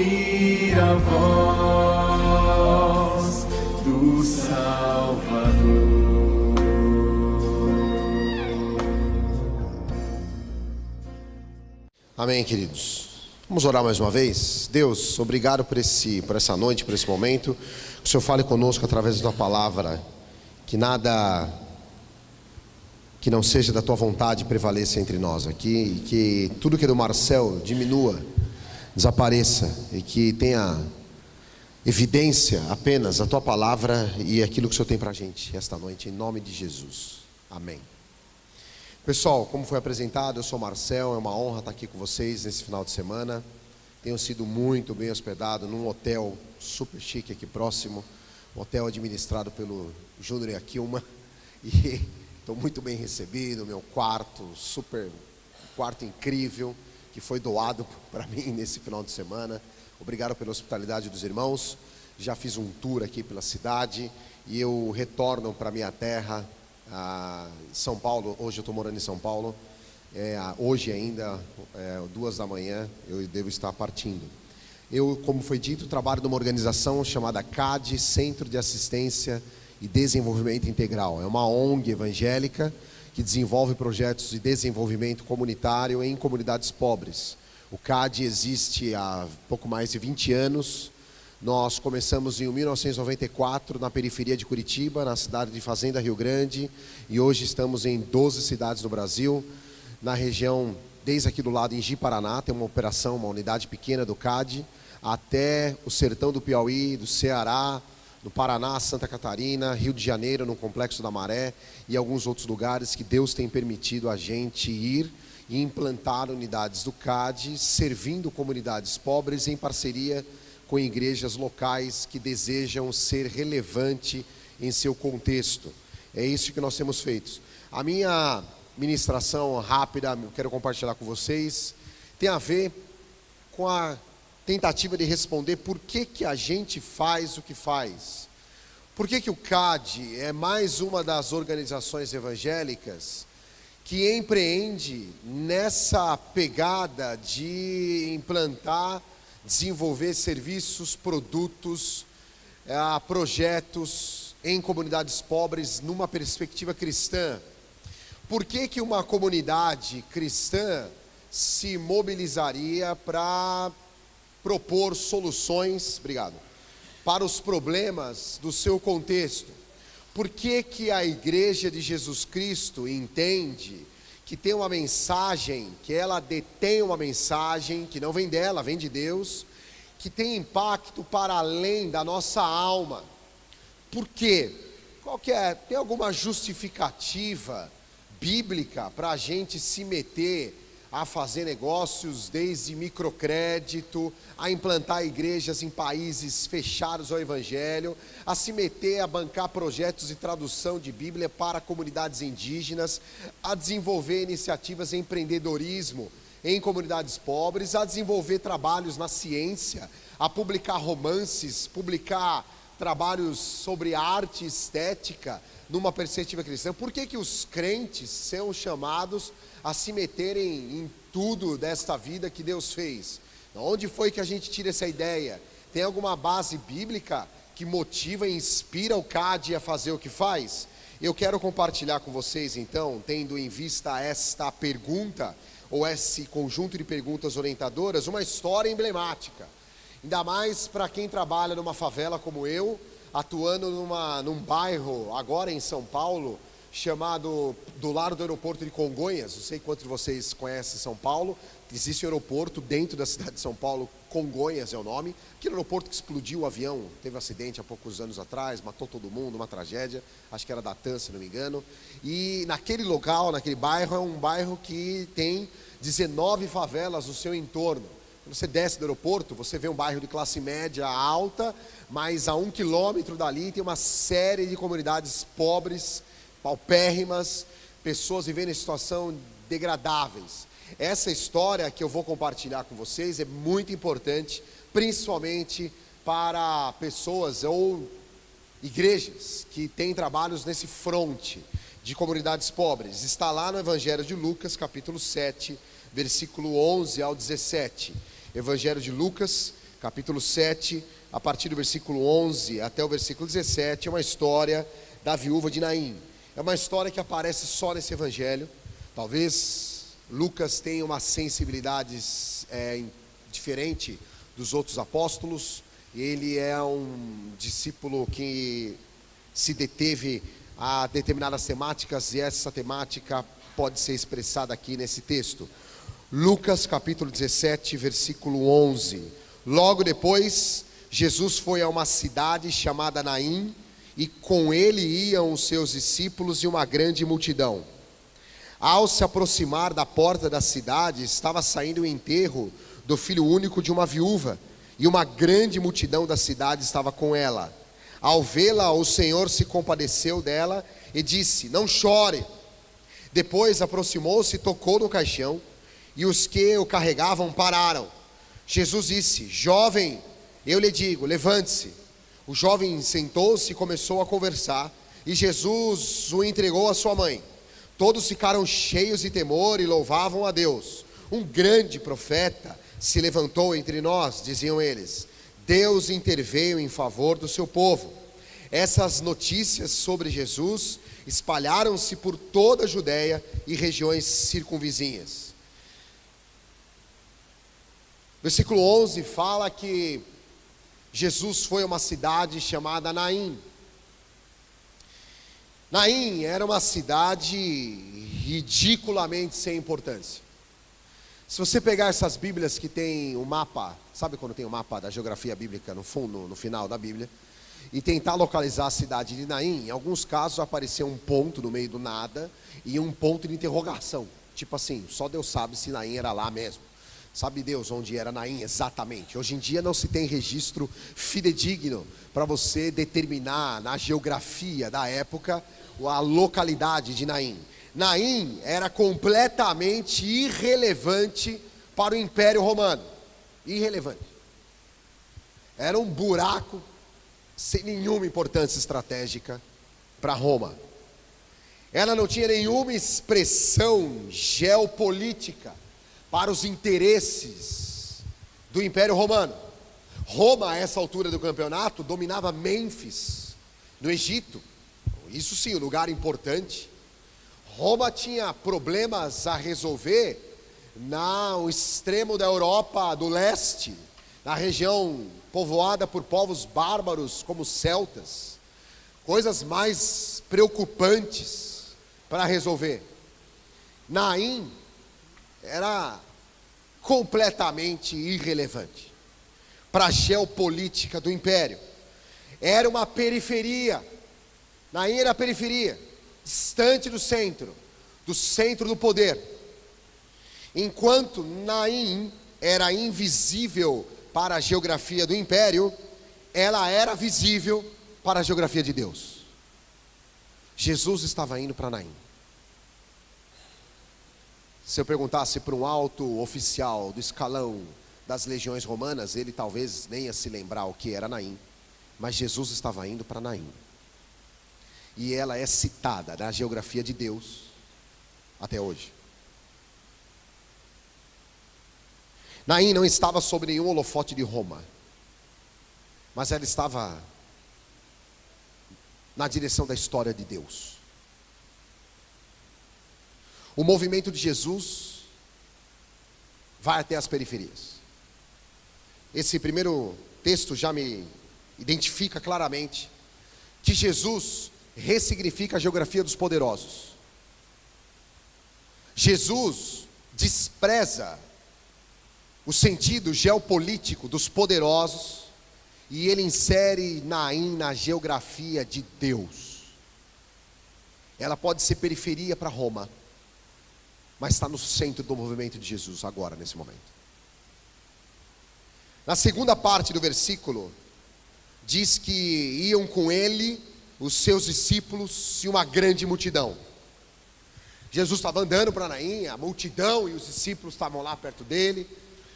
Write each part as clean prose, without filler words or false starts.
ouvir a voz do Salvador. Amém, queridos. Vamos orar mais uma vez. Deus, obrigado por essa noite, por esse momento. Que o Senhor fale conosco através da tua palavra. Que nada que não seja da tua vontade prevaleça entre nós aqui. E que tudo que é do Marcel diminua, desapareça. E que tenha evidência apenas a tua palavra e aquilo que o Senhor tem para a gente esta noite. Em nome de Jesus. Amém. Pessoal, como foi apresentado, eu sou Marcel, é uma honra estar aqui com vocês nesse final de semana. Tenho sido muito bem hospedado num hotel super chique aqui próximo, um hotel administrado pelo Júnior e a Kilma, e estou muito bem recebido, meu quarto, quarto incrível, que foi doado para mim nesse final de semana. Obrigado pela hospitalidade dos irmãos, já fiz um tour aqui pela cidade, e eu retorno para minha terra, São Paulo. Hoje eu estou morando em São Paulo. Hoje ainda, 2 da manhã, eu devo estar partindo. Eu, como foi dito, trabalho numa organização chamada CAD, Centro de Assistência e Desenvolvimento Integral. É uma ONG evangélica que desenvolve projetos de desenvolvimento comunitário em comunidades pobres. O CAD existe há pouco mais de 20 anos. Nós começamos em 1994 na periferia de Curitiba, na cidade de Fazenda, Rio Grande, e hoje estamos em 12 cidades no Brasil, na região, desde aqui do lado em Ji-Paraná, tem uma operação, uma unidade pequena do CAD, até o sertão do Piauí, do Ceará, no Paraná, Santa Catarina, Rio de Janeiro, no Complexo da Maré, e alguns outros lugares que Deus tem permitido a gente ir e implantar unidades do CAD, servindo comunidades pobres em parceria com igrejas locais que desejam ser relevante em seu contexto. É isso que nós temos feito. A minha ministração rápida, eu quero compartilhar com vocês, tem a ver com a tentativa de responder por que a gente faz o que faz. Por que o CAD é mais uma das organizações evangélicas que empreende nessa pegada de implantar, desenvolver serviços, produtos, projetos em comunidades pobres numa perspectiva cristã. Por que uma comunidade cristã se mobilizaria para propor soluções, para os problemas do seu contexto? Por que a Igreja de Jesus Cristo entende que tem uma mensagem, que ela detém uma mensagem que não vem dela, vem de Deus, que tem impacto para além da nossa alma? Por quê? Tem alguma justificativa bíblica para a gente se meter a fazer negócios, desde microcrédito, a implantar igrejas em países fechados ao Evangelho, a se meter a bancar projetos de tradução de Bíblia para comunidades indígenas, a desenvolver iniciativas em empreendedorismo em comunidades pobres, a desenvolver trabalhos na ciência, a publicar romances, publicar trabalhos sobre arte estética numa perspectiva cristã? Por que os crentes são chamados a se meterem em tudo desta vida que Deus fez? Onde foi que a gente tira essa ideia? Tem alguma base bíblica que motiva e inspira o CAD a fazer o que faz? Eu quero compartilhar com vocês, então, tendo em vista esta pergunta, ou esse conjunto de perguntas orientadoras, uma história emblemática. Ainda mais para quem trabalha numa favela como eu, atuando num bairro, agora em São Paulo, chamado do lado do aeroporto de Congonhas. Não sei quantos de vocês conhecem São Paulo. Existe um aeroporto dentro da cidade de São Paulo, Congonhas é o nome. Aquele aeroporto que explodiu o avião, teve um acidente há poucos anos atrás, matou todo mundo, uma tragédia, acho que era da TAM, se não me engano. E naquele local, naquele bairro, é um bairro que tem 19 favelas no seu entorno. Quando você desce do aeroporto, você vê um bairro de classe média alta, mas a 1 quilômetro dali tem uma série de comunidades pobres, paupérrimas, pessoas vivendo em situação degradáveis. Essa história que eu vou compartilhar com vocês é muito importante, principalmente para pessoas ou igrejas que têm trabalhos nesse fronte de comunidades pobres. Está lá no Evangelho de Lucas, capítulo 7, versículo 11 ao 17. Evangelho de Lucas, capítulo 7, a partir do versículo 11 até o versículo 17, é uma história da viúva de Naim. É uma história que aparece só nesse evangelho. Talvez Lucas tenha uma sensibilidade diferente dos outros apóstolos. Ele é um discípulo que se deteve a determinadas temáticas, e essa temática pode ser expressada aqui nesse texto. Lucas capítulo 17, versículo 11. Logo depois, Jesus foi a uma cidade chamada Naim, e com ele iam os seus discípulos e uma grande multidão. Ao se aproximar da porta da cidade, estava saindo o enterro do filho único de uma viúva, e uma grande multidão da cidade estava com ela. Ao vê-la, o Senhor se compadeceu dela e disse: não chore. Depois aproximou-se e tocou no caixão, e os que o carregavam pararam. Jesus disse: jovem, eu lhe digo, levante-se. O jovem sentou-se e começou a conversar, e Jesus o entregou à sua mãe. Todos ficaram cheios de temor e louvavam a Deus. Um grande profeta se levantou entre nós, diziam eles. Deus interveio em favor do seu povo. Essas notícias sobre Jesus espalharam-se por toda a Judéia e regiões circunvizinhas. Versículo 11 fala que Jesus foi a uma cidade chamada Naim. Naim era uma cidade ridiculamente sem importância. Se você pegar essas Bíblias que tem o mapa, sabe quando tem o mapa da geografia bíblica no fundo, no final da Bíblia, e tentar localizar a cidade de Naim, em alguns casos apareceu um ponto no meio do nada e um ponto de interrogação. Tipo assim, só Deus sabe se Naim era lá mesmo. Sabe Deus onde era Naim exatamente? Hoje em dia não se tem registro fidedigno para você determinar na geografia da época a localidade de Naim. Naim era completamente irrelevante para o Império Romano. Irrelevante. Era um buraco sem nenhuma importância estratégica para Roma. Ela não tinha nenhuma expressão geopolítica para os interesses do Império Romano. Roma, a essa altura do campeonato, dominava Mênfis, no Egito. Isso sim, um lugar importante. Roma tinha problemas a resolver no extremo da Europa do leste, na região povoada por povos bárbaros como celtas. Coisas mais preocupantes para resolver. Naim era completamente irrelevante para a geopolítica do império. Era uma periferia. Naim era a periferia, distante do centro do poder. Enquanto Naim era invisível para a geografia do império, ela era visível para a geografia de Deus. Jesus estava indo para Naim. Se eu perguntasse para um alto oficial do escalão das legiões romanas, ele talvez nem ia se lembrar o que era Naim, mas Jesus estava indo para Naim. E ela é citada na geografia de Deus até hoje. Naim não estava sob nenhum holofote de Roma, mas ela estava na direção da história de Deus. O movimento de Jesus vai até as periferias. Esse primeiro texto já me identifica claramente que Jesus ressignifica a geografia dos poderosos. Jesus despreza o sentido geopolítico dos poderosos e ele insere Naim na geografia de Deus. Ela pode ser periferia para Roma, mas está no centro do movimento de Jesus agora, nesse momento. Na segunda parte do versículo, diz que iam com ele os seus discípulos e uma grande multidão. Jesus estava andando para Naim, a multidão e os discípulos estavam lá perto dele.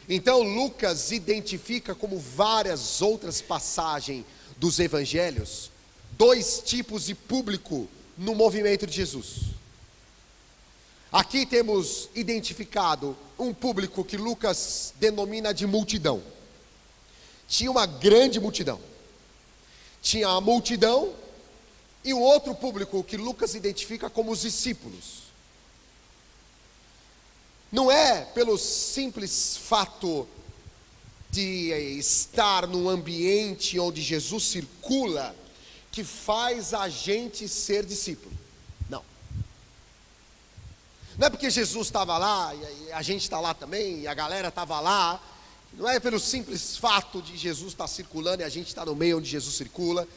Então Lucas identifica, como várias outras passagens dos evangelhos, dois tipos de público no movimento de Jesus. Aqui temos identificado um público que Lucas denomina de multidão, tinha uma grande multidão. Tinha a multidão e o outro público que Lucas identifica como os discípulos. Não é pelo simples fato de estar num ambiente onde Jesus circula que faz a gente ser discípulo. Não. Não é porque Jesus estava lá e a gente está lá também, e a galera estava lá. Não é pelo simples fato de Jesus estar circulando e a gente estar no meio onde Jesus circula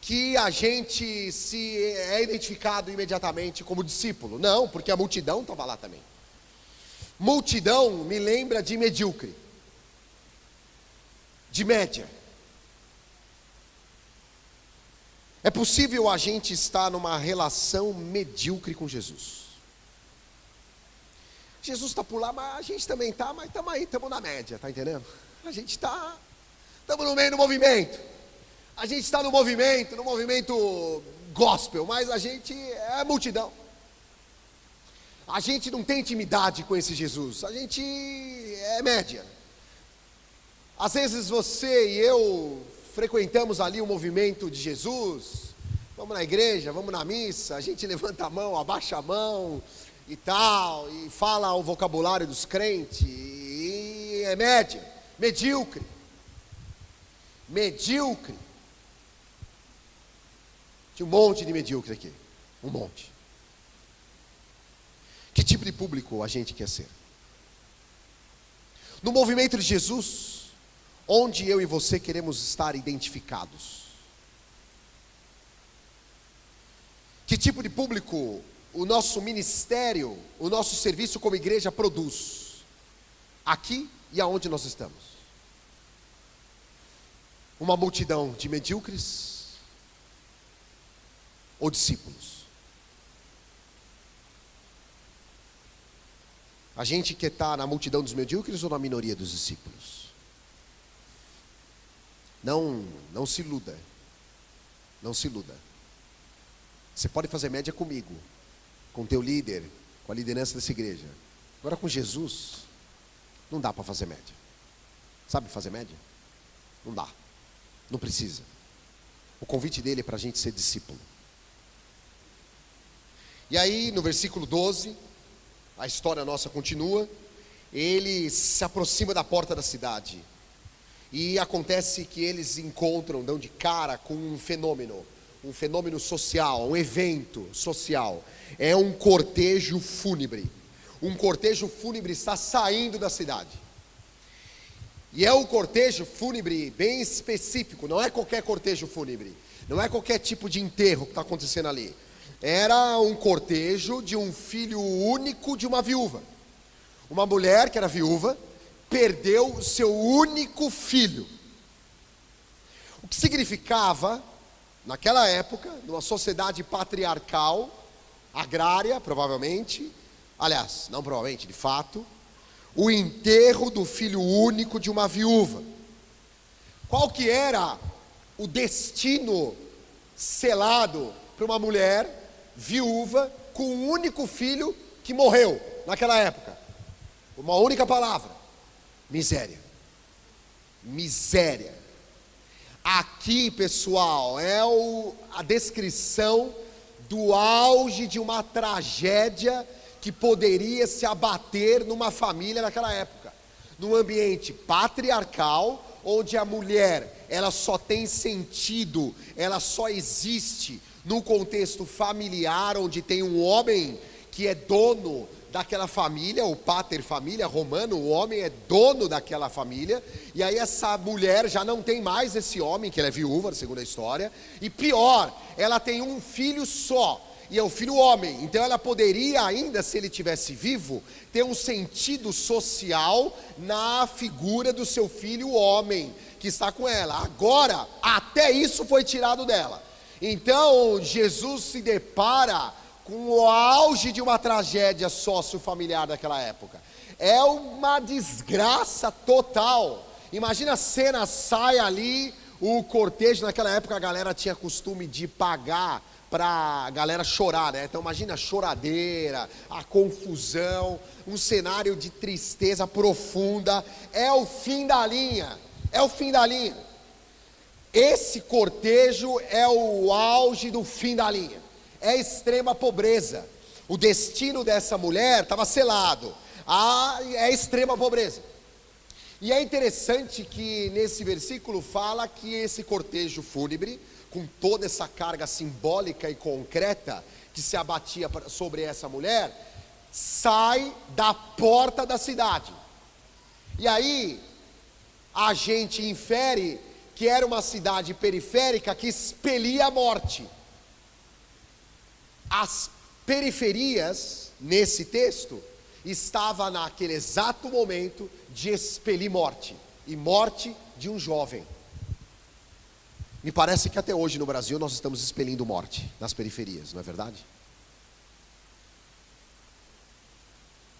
que a gente é identificado imediatamente como discípulo. Não, porque a multidão estava lá também. Multidão me lembra de medíocre, de média. É possível a gente estar numa relação medíocre com Jesus. Jesus está por lá, mas a gente também está, mas estamos aí, estamos na média, está entendendo? A gente está, estamos no meio do movimento. A gente está no movimento gospel, mas a gente é multidão. A gente não tem intimidade com esse Jesus, a gente é média. Às vezes você e eu frequentamos ali o movimento de Jesus, vamos na igreja, vamos na missa, a gente levanta a mão, abaixa a mão e tal, e fala o vocabulário dos crentes, e é média, medíocre. Tinha um monte de medíocre aqui, um monte. Que tipo de público a gente quer ser? No movimento de Jesus, onde eu e você queremos estar identificados? Que tipo de público o nosso ministério, o nosso serviço como igreja produz? Aqui e aonde nós estamos? Uma multidão de medíocres ou discípulos? A gente quer estar na multidão dos medíocres ou na minoria dos discípulos? Não se iluda. Não se iluda. Você pode fazer média comigo, com o teu líder, com a liderança dessa igreja. Agora com Jesus, não dá para fazer média. Sabe fazer média? Não dá. Não precisa. O convite dele é para a gente ser discípulo. E aí, no versículo 12, a história nossa continua. Ele se aproxima da porta da cidade. E acontece que eles dão de cara com um fenômeno social, um evento social. É um cortejo fúnebre. Um cortejo fúnebre está saindo da cidade. E é um cortejo fúnebre bem específico, não é qualquer cortejo fúnebre. Não é qualquer tipo de enterro que está acontecendo ali. Era um cortejo de um filho único de uma viúva. Uma mulher que era viúva, perdeu seu único filho. O que significava, naquela época, numa sociedade patriarcal, agrária, provavelmente, aliás, não provavelmente, de fato, o enterro do filho único de uma viúva. Qual que era o destino selado para uma mulher viúva com um único filho que morreu naquela época? Uma única palavra: miséria. Miséria. Aqui, pessoal, é a descrição do auge de uma tragédia que poderia se abater numa família naquela época, num ambiente patriarcal, onde a mulher, ela só tem sentido, ela só existe num contexto familiar, onde tem um homem que é dono daquela família, o pater família romano, o homem é dono daquela família, e aí essa mulher já não tem mais esse homem, que ela é viúva, segundo a história, e pior, ela tem um filho só, e é o filho homem. Então ela poderia ainda, se ele tivesse vivo, ter um sentido social na figura do seu filho homem, que está com ela. Agora, até isso foi tirado dela. Então Jesus se depara com o auge de uma tragédia sociofamiliar daquela época. É uma desgraça total. Imagina a cena, sai ali o cortejo. Naquela época a galera tinha costume de pagar para a galera chorar, né? Então imagina a choradeira, a confusão, um cenário de tristeza profunda. É o fim da linha. É o fim da linha. Esse cortejo é o auge do fim da linha. É a extrema pobreza. O destino dessa mulher estava selado. É a extrema pobreza. E é interessante que nesse versículo fala que esse cortejo fúnebre, com toda essa carga simbólica e concreta que se abatia sobre essa mulher, sai da porta da cidade. E aí a gente infere que era uma cidade periférica que expelia a morte. As periferias, nesse texto, estava naquele exato momento de expelir morte, e morte de um jovem. Me parece que até hoje no Brasil nós estamos expelindo morte nas periferias, não é verdade?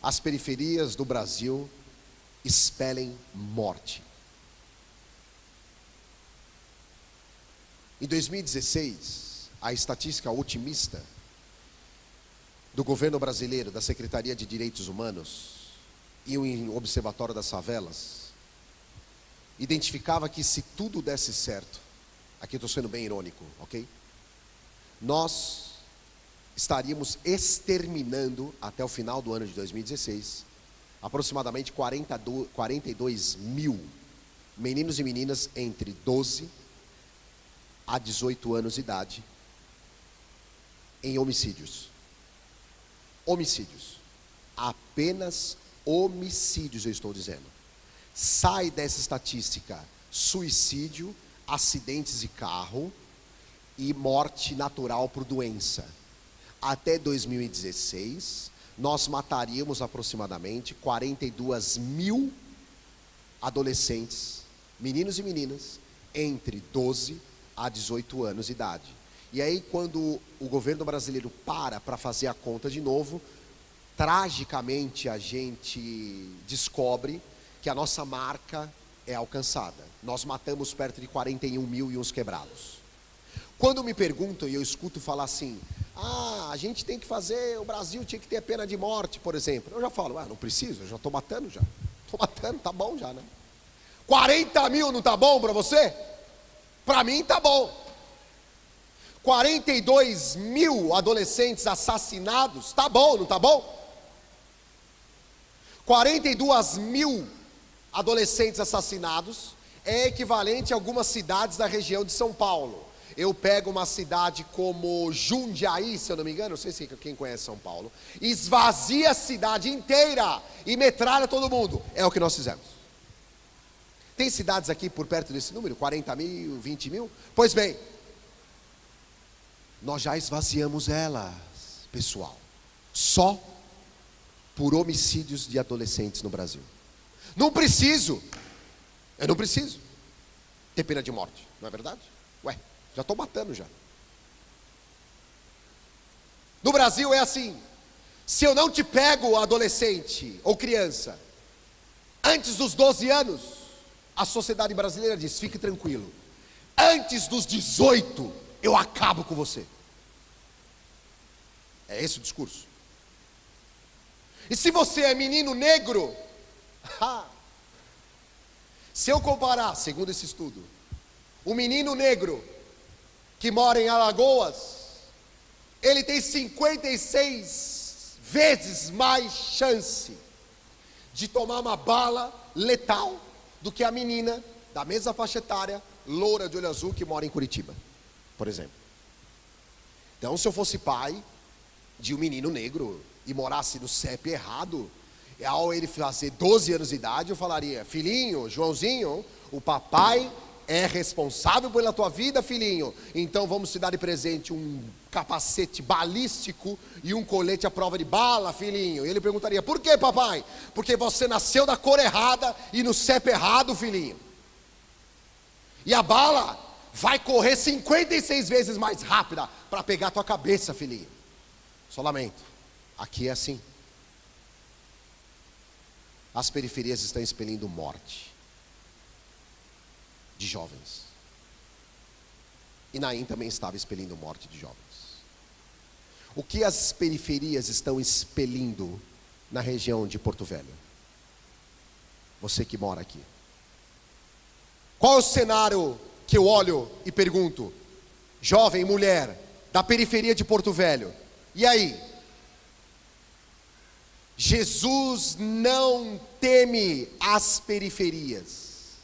As periferias do Brasil expelem morte. Em 2016, a estatística otimista do governo brasileiro, da Secretaria de Direitos Humanos e o Observatório das Favelas, identificava que se tudo desse certo, aqui estou sendo bem irônico, ok? Nós estaríamos exterminando até o final do ano de 2016, aproximadamente 42 mil meninos e meninas entre 12 a 18 anos de idade em homicídios. Homicídios. Apenas homicídios eu estou dizendo. Sai dessa estatística suicídio, acidentes de carro e morte natural por doença. Até 2016, nós mataríamos aproximadamente 42 mil adolescentes, meninos e meninas, entre 12 a 18 anos de idade. E aí, quando o governo brasileiro para fazer a conta de novo, tragicamente a gente descobre que a nossa marca é alcançada. Nós matamos perto de 41 mil e uns quebrados. Quando me perguntam e eu escuto falar assim, a gente tem que fazer, o Brasil tinha que ter pena de morte, por exemplo. Eu já falo, não preciso, eu já estou matando já. Estou matando, tá bom já, né? 40 mil não tá bom para você? Para mim tá bom. 42 mil adolescentes assassinados, tá bom, não tá bom? 42 mil adolescentes assassinados é equivalente a algumas cidades da região de São Paulo. Eu pego uma cidade como Jundiaí, se eu não me engano, não sei se quem conhece São Paulo, esvazia a cidade inteira e metralha todo mundo. É o que nós fizemos. Tem cidades aqui por perto desse número? 40 mil, 20 mil? Pois bem, nós já esvaziamos elas, pessoal, só por homicídios de adolescentes no Brasil. Eu não preciso ter pena de morte, não é verdade? Já estou matando já. No Brasil é assim, se eu não te pego adolescente ou criança, antes dos 12 anos, a sociedade brasileira diz, fique tranquilo, antes dos 18, eu acabo com você. É esse o discurso. E se você é menino negro, se eu comparar, segundo esse estudo, o menino negro que mora em Alagoas, ele tem 56 vezes mais chance de tomar uma bala letal do que a menina da mesma faixa etária, loura de olho azul, que mora em Curitiba, por exemplo. Então, se eu fosse pai de um menino negro e morasse no CEP errado, ao ele fazer 12 anos de idade, eu falaria, filhinho, Joãozinho, o papai é responsável pela tua vida, filhinho, então vamos te dar de presente um capacete balístico e um colete à prova de bala, filhinho. E ele perguntaria, por que, papai? Porque você nasceu da cor errada e no CEP errado, filhinho. E a bala vai correr 56 vezes mais rápida para pegar a tua cabeça, filhinho. Só lamento, aqui é assim. As periferias estão expelindo morte de jovens. E Naim também estava expelindo morte de jovens. O que as periferias estão expelindo na região de Porto Velho? Você que mora aqui. Qual é o cenário que eu olho e pergunto? Jovem, mulher, da periferia de Porto Velho, e aí? Jesus não teme as periferias.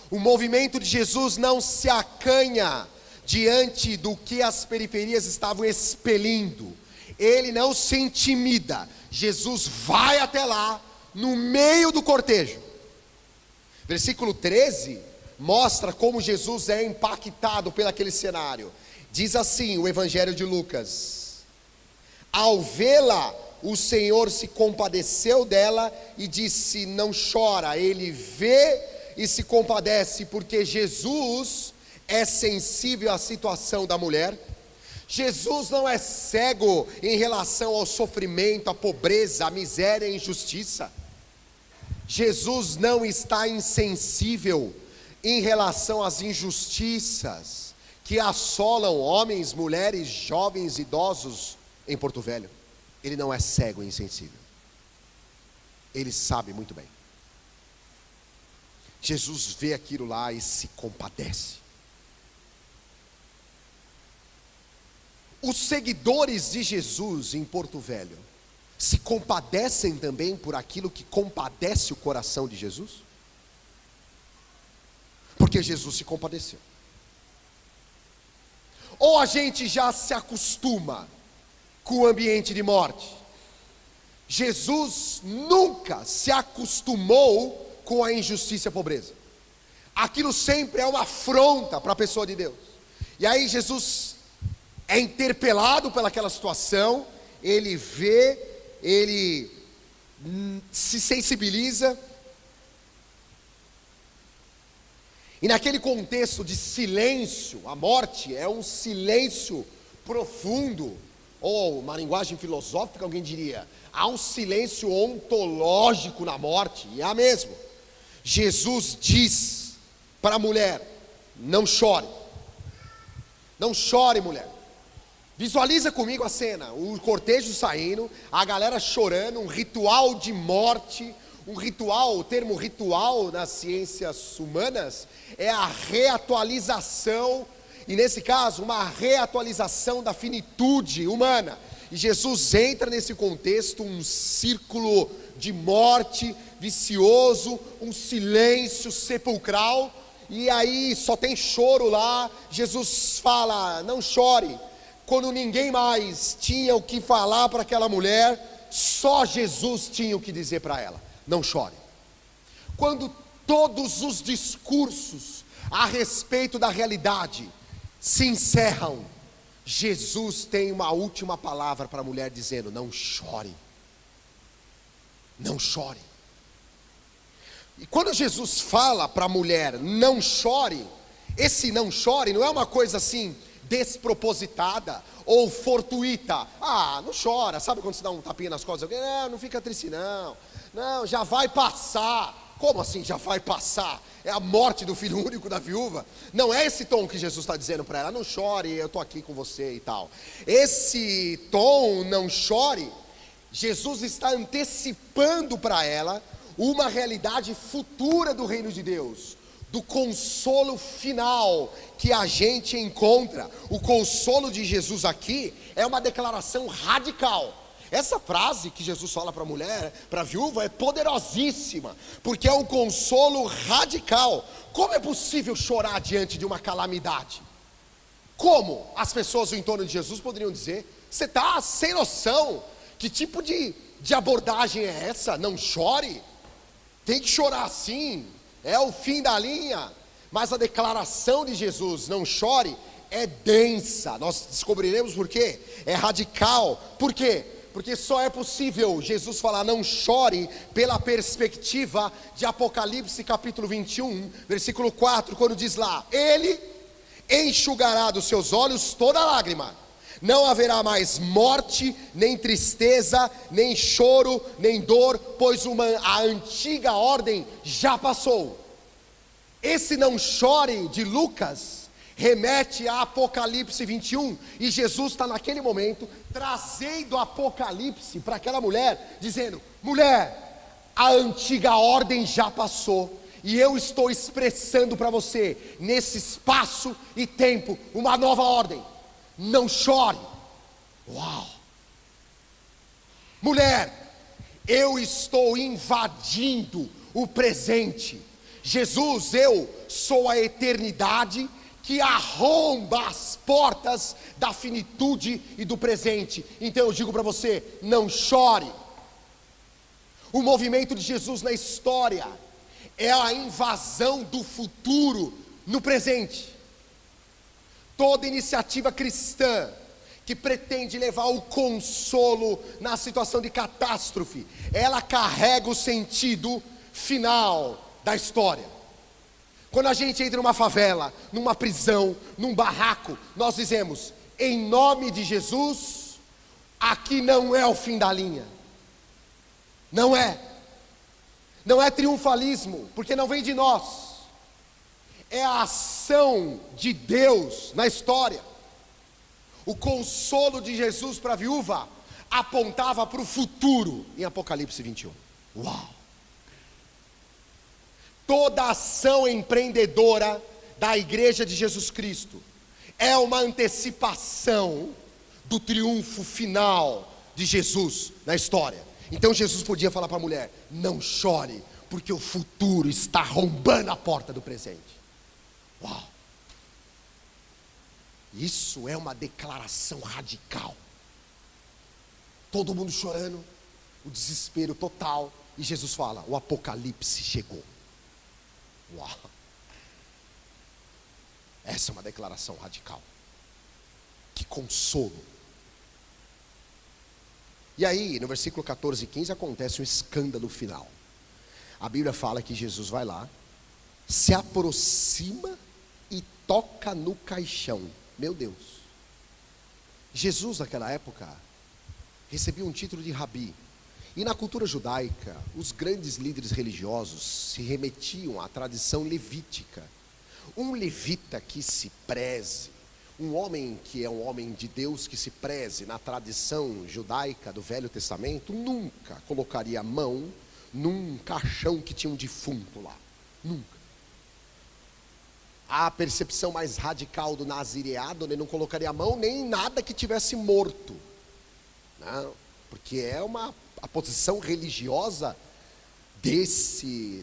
O movimento de Jesus não se acanha diante do que as periferias estavam expelindo. Ele não se intimida. Jesus vai até lá, no meio do cortejo. Versículo 13 mostra como Jesus é impactado por aquele cenário. Diz assim o Evangelho de Lucas: ao vê-la, o Senhor se compadeceu dela e disse: não chora. Ele vê e se compadece, porque Jesus é sensível à situação da mulher. Jesus não é cego em relação ao sofrimento, à pobreza, à miséria e à injustiça. Jesus não está insensível em relação às injustiças que assolam homens, mulheres, jovens, idosos em Porto Velho. Ele não é cego e insensível. Ele sabe muito bem. Jesus vê aquilo lá e se compadece. Os seguidores de Jesus em Porto Velho se compadecem também por aquilo que compadece o coração de Jesus? Porque Jesus se compadeceu. Ou a gente já se acostuma com o ambiente de morte? Jesus nunca se acostumou com a injustiça e a pobreza. Aquilo sempre é uma afronta para a pessoa de Deus. E aí Jesus é interpelado pelaquela situação, ele vê, ele se sensibiliza. E naquele contexto de silêncio, a morte é um silêncio profundo, ou uma linguagem filosófica alguém diria, há um silêncio ontológico na morte, e há mesmo. Jesus diz para a mulher: não chore. Não chore, mulher. Visualiza comigo a cena, o cortejo saindo, a galera chorando, um ritual de morte. Um ritual, o termo ritual nas ciências humanas é a reatualização, e nesse caso, uma reatualização da finitude humana. E Jesus entra nesse contexto, um círculo de morte vicioso, um silêncio sepulcral, e aí só tem choro lá. Jesus fala: não chore. Quando ninguém mais tinha o que falar para aquela mulher, só Jesus tinha o que dizer para ela: não chore. Quando todos os discursos a respeito da realidade se encerram, Jesus tem uma última palavra para a mulher, dizendo: não chore. Não chore. E quando Jesus fala para a mulher: não chore, esse não chore não é uma coisa assim despropositada ou fortuita. Ah, não chora. Sabe quando você dá um tapinha nas costas? Não fica triste não. Não, já vai passar. Como assim já vai passar? É a morte do filho único da viúva. Não é esse tom que Jesus está dizendo para ela: não chore, eu estou aqui com você e tal. Esse tom, não chore, Jesus está antecipando para ela uma realidade futura do reino de Deus, do consolo final que a gente encontra. O consolo de Jesus aqui é uma declaração radical. Essa frase que Jesus fala para a mulher, para a viúva, é poderosíssima, porque é um consolo radical. Como é possível chorar diante de uma calamidade? Como as pessoas em torno de Jesus poderiam dizer: você está sem noção? Que tipo de abordagem é essa? Não chore? Tem que chorar sim, é o fim da linha. Mas a declaração de Jesus: não chore, é densa. Nós descobriremos por quê. É radical. Por quê? Porque só é possível Jesus falar não chore pela perspectiva de Apocalipse capítulo 21, versículo 4, quando diz lá: Ele enxugará dos seus olhos toda lágrima. Não haverá mais morte, nem tristeza, nem choro, nem dor, pois a antiga ordem já passou. Esse não chore de Lucas remete a Apocalipse 21, e Jesus está naquele momento trazendo Apocalipse para aquela mulher, dizendo: mulher, a antiga ordem já passou, E eu estou expressando para você, nesse espaço e tempo, uma nova ordem. Não chore. Uau! Mulher, eu estou invadindo o presente. Jesus, eu sou a eternidade que arromba as portas da finitude e do presente. Então eu digo para você, não chore. O movimento de Jesus na história é a invasão do futuro no presente. Toda iniciativa cristã que pretende levar o consolo na situação de catástrofe, ela carrega o sentido final da história. Quando a gente entra numa favela, numa prisão, num barraco, nós dizemos, em nome de Jesus, aqui não é o fim da linha. Não é. Não é triunfalismo, porque não vem de nós. É a ação de Deus na história. O consolo de Jesus para a viúva apontava para o futuro em Apocalipse 21. Uau! Toda ação empreendedora da igreja de Jesus Cristo é uma antecipação do triunfo final de Jesus na história. Então Jesus podia falar para a mulher, não chore, porque o futuro está arrombando a porta do presente. Uau! Isso é uma declaração radical. Todo mundo chorando, o desespero total, e Jesus fala, o apocalipse chegou. Uau! Essa é uma declaração radical. Que consolo. E aí, no versículo 14 e 15, acontece um escândalo final. A Bíblia fala que Jesus vai lá, se aproxima e toca no caixão. Meu Deus. Jesus, naquela época, recebia um título de rabi. E na cultura judaica, os grandes líderes religiosos se remetiam à tradição levítica. Um levita que se preze, um homem que é um homem de Deus que se preze na tradição judaica do Velho Testamento, nunca colocaria a mão num caixão que tinha um defunto lá. Nunca. A percepção mais radical do nazireado, ele não colocaria a mão nem em nada que tivesse morto. Não, porque é a posição religiosa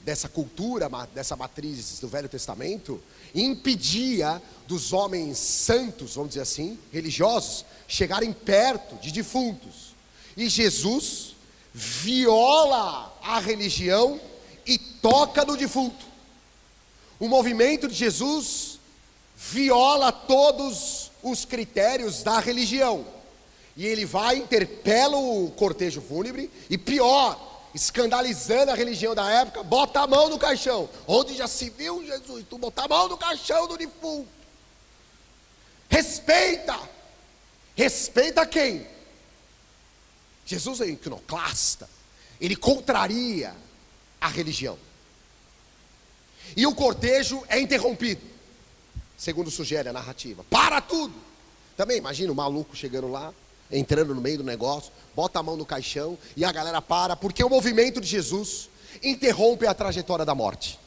dessa cultura, dessa matriz do Velho Testamento, impedia dos homens santos, vamos dizer assim, religiosos, chegarem perto de defuntos. E Jesus viola a religião e toca no defunto. O movimento de Jesus viola todos os critérios da religião. E ele vai, interpela o cortejo fúnebre, e pior, escandalizando a religião da época, bota a mão no caixão. Onde já se viu, Jesus, tu botar a mão no caixão do defunto? Respeita! Respeita quem? Jesus é iconoclasta. Ele contraria a religião. E o cortejo é interrompido, segundo sugere a narrativa. Para tudo! Também imagina o maluco chegando lá, entrando no meio do negócio, bota a mão no caixão e a galera para, porque o movimento de Jesus interrompe a trajetória da morte.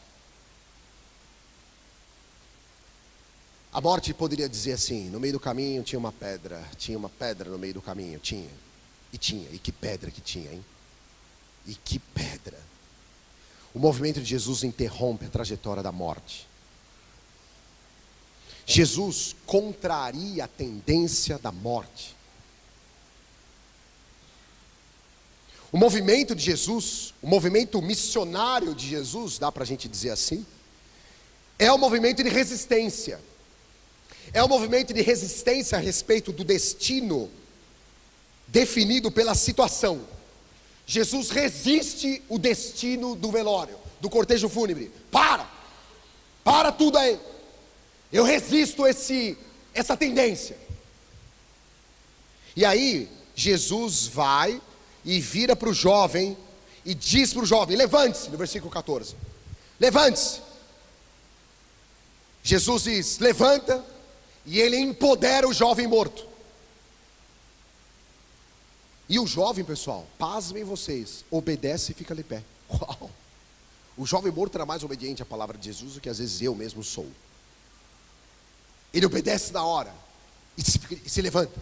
A morte poderia dizer assim, no meio do caminho tinha uma pedra no meio do caminho, e que pedra que tinha, hein? E que pedra. O movimento de Jesus interrompe a trajetória da morte. Jesus contraria a tendência da morte. O movimento de Jesus, o movimento missionário de Jesus, dá para a gente dizer assim, é um movimento de resistência. É um movimento de resistência a respeito do destino definido pela situação. Jesus resiste o destino do velório, do cortejo fúnebre. Para tudo aí. Eu resisto essa tendência. E aí, Jesus vai e vira para o jovem e diz para o jovem, levante-se, no versículo 14. Levante-se. Jesus diz, levanta, e ele empodera o jovem morto. E o jovem, pessoal, pasmem vocês, obedece e fica de pé. Uau! O jovem morto era mais obediente à palavra de Jesus do que às vezes eu mesmo sou. Ele obedece na hora e se levanta.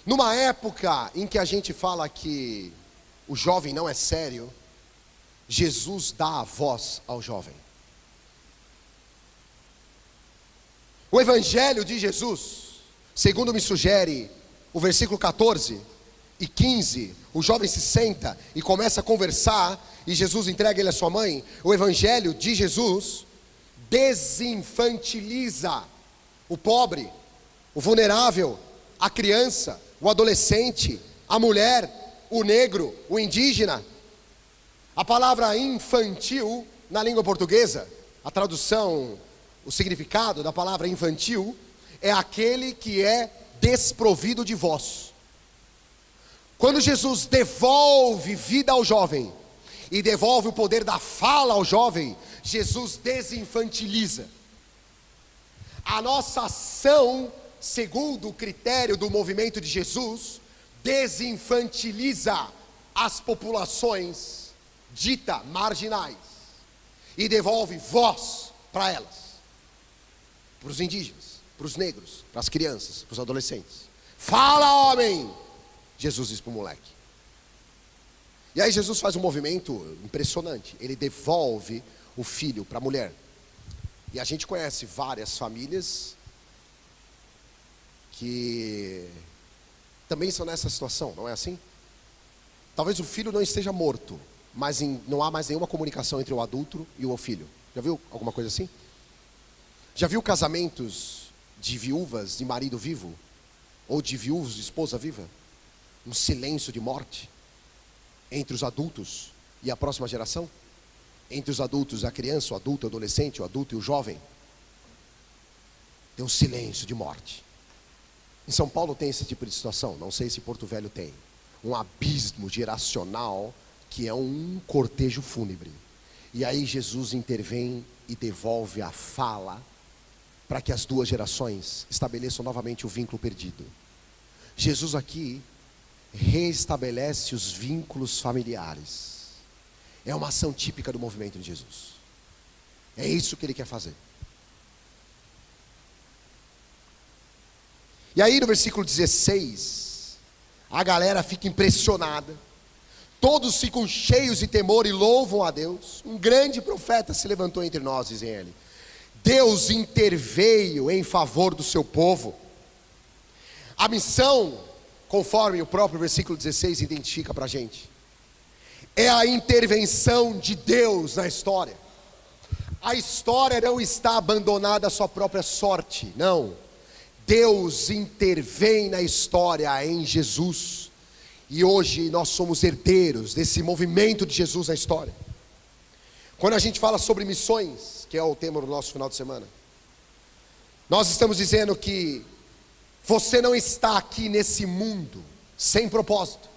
Numa época em que a gente fala que o jovem não é sério, Jesus dá a voz ao jovem. O evangelho de Jesus, segundo me sugere o versículo 14 e 15, o jovem se senta e começa a conversar, e Jesus entrega ele à sua mãe. O evangelho de Jesus desinfantiliza o pobre, o vulnerável, a criança, o adolescente, a mulher, o negro, o indígena. A palavra infantil, na língua portuguesa, a tradução, o significado da palavra infantil, é aquele que é desprovido de voz. Quando Jesus devolve vida ao jovem, e devolve o poder da fala ao jovem, Jesus desinfantiliza. A nossa ação, segundo o critério do movimento de Jesus, desinfantiliza as populações dita marginais e devolve voz para elas, para os indígenas, para os negros, para as crianças, para os adolescentes. Fala, homem! Jesus diz para o moleque. E aí Jesus faz um movimento impressionante. Ele devolve o filho para a mulher. E a gente conhece várias famílias que também são nessa situação, não é assim? Talvez o filho não esteja morto, mas não há mais nenhuma comunicação entre o adulto e o filho. Já viu alguma coisa assim? Já viu casamentos de viúvas de marido vivo? Ou de viúvos de esposa viva? Um silêncio de morte entre os adultos e a próxima geração? Entre os adultos, a criança, o adulto, o adolescente, o adulto e o jovem. Tem um silêncio de morte. Em São Paulo tem esse tipo de situação, não sei se Porto Velho tem. Um abismo geracional que é um cortejo fúnebre. E aí Jesus intervém e devolve a fala para que as duas gerações estabeleçam novamente o vínculo perdido. Jesus aqui reestabelece os vínculos familiares. É uma ação típica do movimento de Jesus. É isso que ele quer fazer. E aí no versículo 16, a galera fica impressionada. Todos ficam cheios de temor e louvam a Deus. Um grande profeta se levantou entre nós, dizem ele. Deus interveio em favor do seu povo. A missão, conforme o próprio versículo 16 identifica para a gente, é a intervenção de Deus na história. A história não está abandonada à sua própria sorte, não. Deus intervém na história em Jesus. E hoje nós somos herdeiros desse movimento de Jesus na história. Quando a gente fala sobre missões, que é o tema do nosso final de semana, nós estamos dizendo que você não está aqui nesse mundo sem propósito.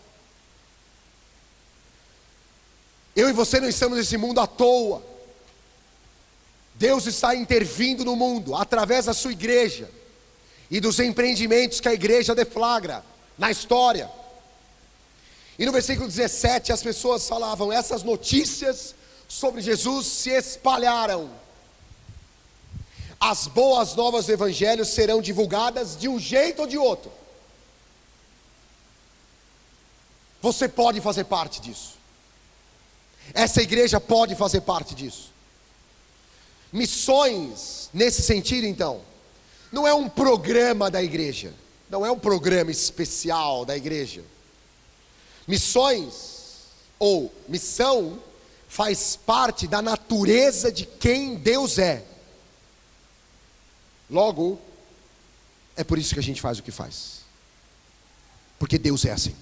Eu e você não estamos nesse mundo à toa. Deus está intervindo no mundo através da sua igreja e dos empreendimentos que a igreja deflagra na história. E no versículo 17 as pessoas falavam: essas notícias sobre Jesus se espalharam. As boas novas do evangelho serão divulgadas de um jeito ou de outro. Você pode fazer parte disso. Essa igreja pode fazer parte disso. Missões, nesse sentido então, não é um programa da igreja, não é um programa especial da igreja. Missões, ou missão, faz parte da natureza de quem Deus é. Logo, é por isso que a gente faz o que faz. Porque Deus é assim.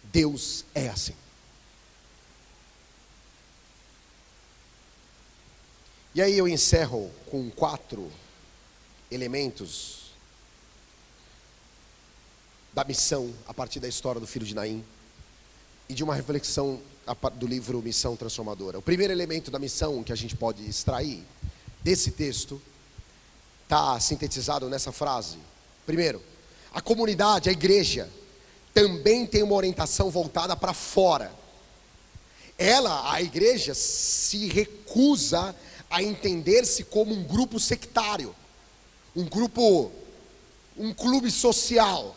Deus é assim. E aí eu encerro com 4 elementos da missão a partir da história do filho de Naim e de uma reflexão do livro Missão Transformadora. O primeiro elemento da missão que a gente pode extrair desse texto está sintetizado nessa frase. Primeiro, a comunidade, a igreja, também tem uma orientação voltada para fora. a igreja, se recusa a entender-se como um grupo sectário, um clube social.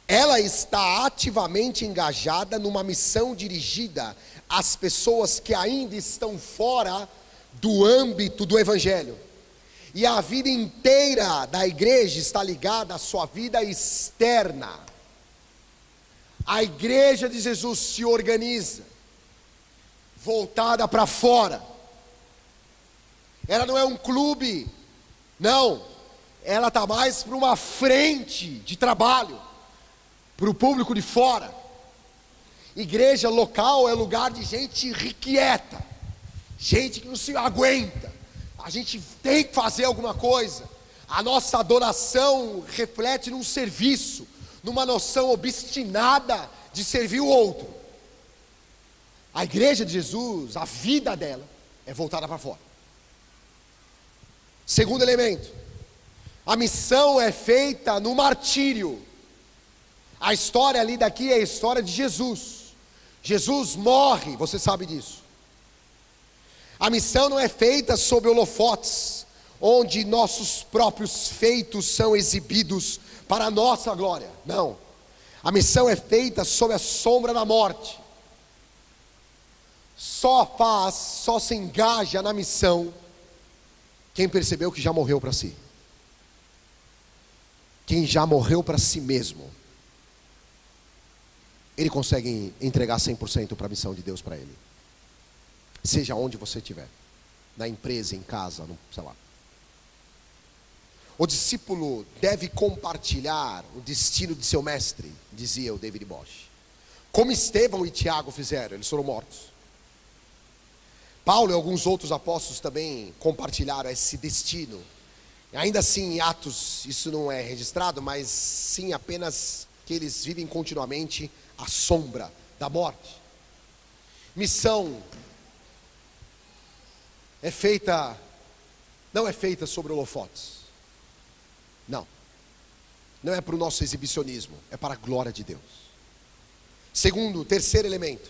Ela está ativamente engajada numa missão dirigida às pessoas que ainda estão fora do âmbito do evangelho. E a vida inteira da igreja está ligada à sua vida externa. A igreja de Jesus se organiza, voltada para fora. Ela não é um clube, não. Ela está mais para uma frente de trabalho, para o público de fora. Igreja local é lugar de gente irrequieta, gente que não se aguenta. A gente tem que fazer alguma coisa. A nossa adoração reflete num serviço, numa noção obstinada de servir o outro. A igreja de Jesus, a vida dela é voltada para fora. Segundo elemento, a missão é feita no martírio. A história ali daqui é a história de Jesus. Jesus morre, você sabe disso. A missão não é feita sob holofotes, onde nossos próprios feitos são exibidos para a nossa glória. Não. A missão é feita sob a sombra da morte. Só se engaja na missão quem percebeu que já morreu para si. Quem já morreu para si mesmo. Ele consegue entregar 100% para a missão de Deus para ele. Seja onde você estiver. Na empresa, em casa, sei lá. O discípulo deve compartilhar o destino de seu mestre, dizia o David Bosch. Como Estevão e Tiago fizeram, eles foram mortos. Paulo e alguns outros apóstolos também compartilharam esse destino. Ainda assim, em Atos, isso não é registrado, mas sim apenas que eles vivem continuamente à sombra da morte. Missão não é feita sobre holofotes. Não é para o nosso exibicionismo, é para a glória de Deus. Terceiro elemento.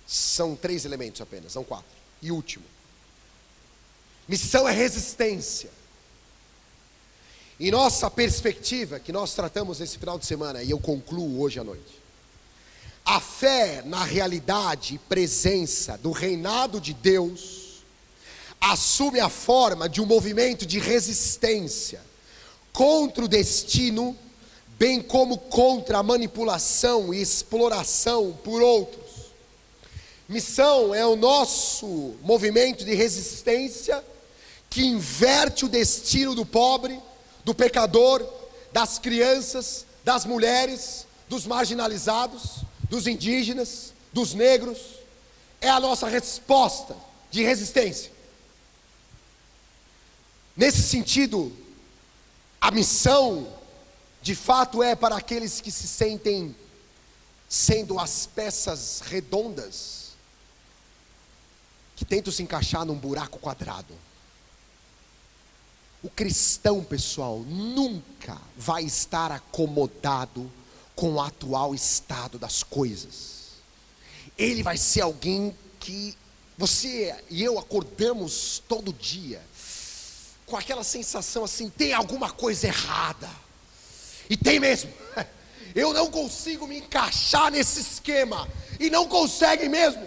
São 3 elementos apenas, não 4. E último. Missão é resistência. E nossa perspectiva, que nós tratamos esse final de semana, e eu concluo hoje à noite. A fé na realidade e presença do reinado de Deus assume a forma de um movimento de resistência contra o destino, bem como contra a manipulação e exploração por outros. Missão é o nosso movimento de resistência que inverte o destino do pobre, do pecador, das crianças, das mulheres, dos marginalizados, dos indígenas, dos negros. É a nossa resposta de resistência. Nesse sentido, a missão, de fato, é para aqueles que se sentem sendo as peças redondas, que tentam se encaixar num buraco quadrado. O cristão, pessoal, nunca vai estar acomodado com o atual estado das coisas. Ele vai ser alguém que você e eu acordamos todo dia com aquela sensação assim, tem alguma coisa errada. E tem mesmo. Eu não consigo me encaixar nesse esquema. E não consegue mesmo.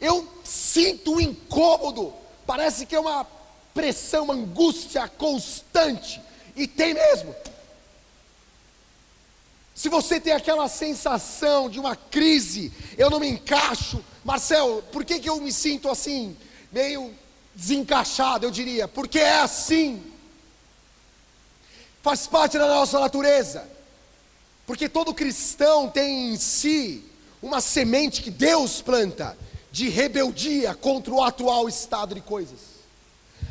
Eu sinto um incômodo. Parece que é uma pressão, uma angústia constante. E tem mesmo. Se você tem aquela sensação de uma crise, eu não me encaixo. Marcelo, por que eu me sinto assim, meio desencaixado, eu diria? Porque é assim. Faz parte da nossa natureza. Porque todo cristão tem em si uma semente que Deus planta de rebeldia contra o atual estado de coisas.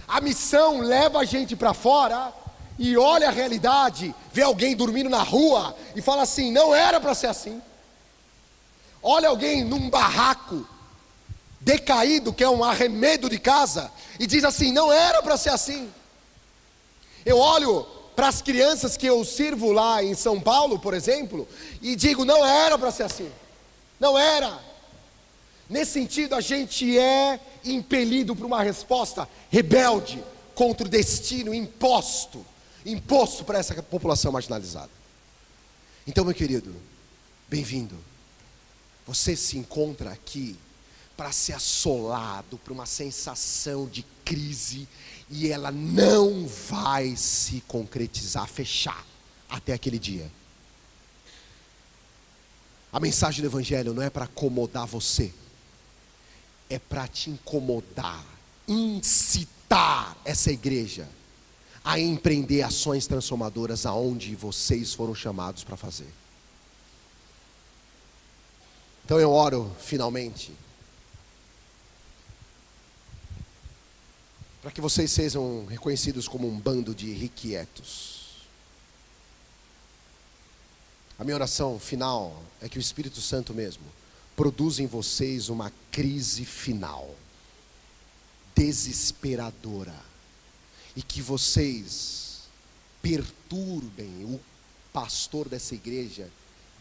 A missão leva a gente para fora e olha a realidade, vê alguém dormindo na rua e fala assim, não era para ser assim. Olha alguém num barraco decaído, que é um arremedo de casa, e diz assim, não era para ser assim. Eu olho para as crianças que eu sirvo lá em São Paulo, por exemplo, e digo, não era para ser assim. Não era. Nesse sentido, a gente é impelido para uma resposta rebelde contra o destino imposto para essa população marginalizada. Então, meu querido, bem-vindo. Você se encontra aqui para ser assolado por uma sensação de crise, e ela não vai se concretizar, fechar até aquele dia. A mensagem do Evangelho não é para acomodar você, é para te incomodar, incitar essa igreja a empreender ações transformadoras aonde vocês foram chamados para fazer. Então eu oro finalmente para que vocês sejam reconhecidos como um bando de irrequietos. A minha oração final é que o Espírito Santo mesmo produza em vocês uma crise final, desesperadora, e que vocês perturbem o pastor dessa igreja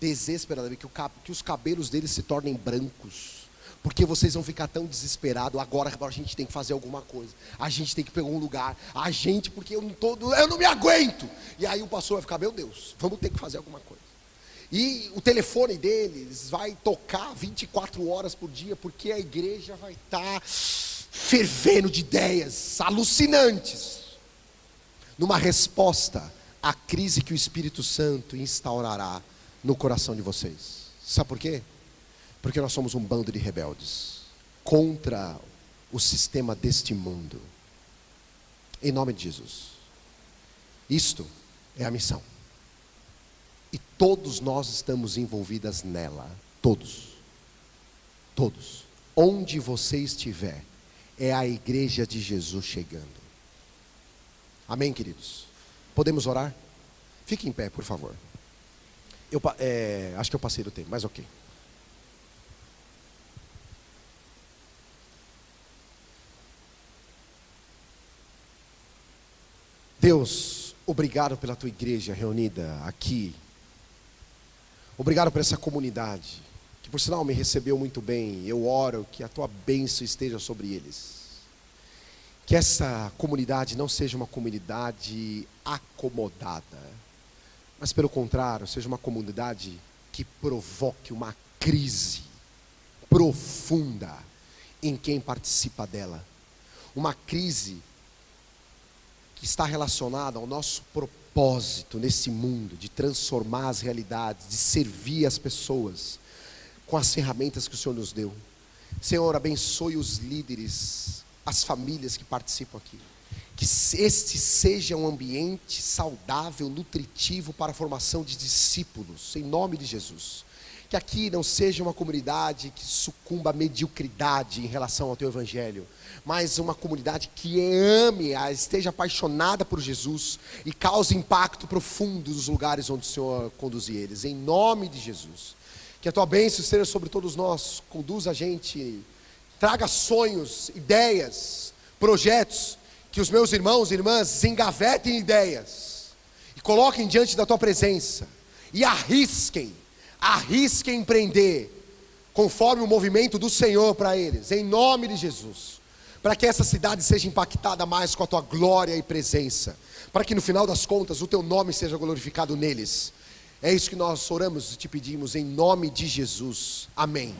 desesperadamente, que os cabelos dele se tornem brancos, porque vocês vão ficar tão desesperados. Agora a gente tem que fazer alguma coisa, a gente tem que pegar um lugar, porque eu não me aguento. E aí o pastor vai ficar, meu Deus, vamos ter que fazer alguma coisa. E o telefone deles vai tocar 24 horas por dia, porque a igreja vai estar fervendo de ideias alucinantes, numa resposta à crise que o Espírito Santo instaurará no coração de vocês. Sabe por quê? Porque nós somos um bando de rebeldes contra o sistema deste mundo. Em nome de Jesus. Isto é a missão. E todos nós estamos envolvidas nela. Todos. Todos. Onde você estiver, é a igreja de Jesus chegando. Amém, queridos? Podemos orar? Fique em pé, por favor. Acho que eu passei do tempo, mas ok. Deus, obrigado pela tua igreja reunida aqui. Obrigado por essa comunidade, que por sinal me recebeu muito bem. Eu oro que a tua bênção esteja sobre eles. Que essa comunidade não seja uma comunidade acomodada, mas pelo contrário, seja uma comunidade que provoque uma crise profunda em quem participa dela. Uma crise que está relacionada ao nosso propósito nesse mundo, de transformar as realidades, de servir as pessoas com as ferramentas que o Senhor nos deu. Senhor, abençoe os líderes, as famílias que participam aqui. Que este seja um ambiente saudável, nutritivo para a formação de discípulos, em nome de Jesus. Que aqui não seja uma comunidade que sucumba à mediocridade em relação ao teu evangelho, mas uma comunidade que ame, esteja apaixonada por Jesus e cause impacto profundo nos lugares onde o Senhor conduzir eles, em nome de Jesus. Que a tua bênção esteja sobre todos nós, conduza a gente, traga sonhos, ideias, projetos, que os meus irmãos e irmãs engavetem ideias e coloquem diante da tua presença e arrisquem empreender conforme o movimento do Senhor para eles, em nome de Jesus, para que essa cidade seja impactada mais com a tua glória e presença, para que no final das contas o teu nome seja glorificado neles. É isso que nós oramos e te pedimos em nome de Jesus, amém.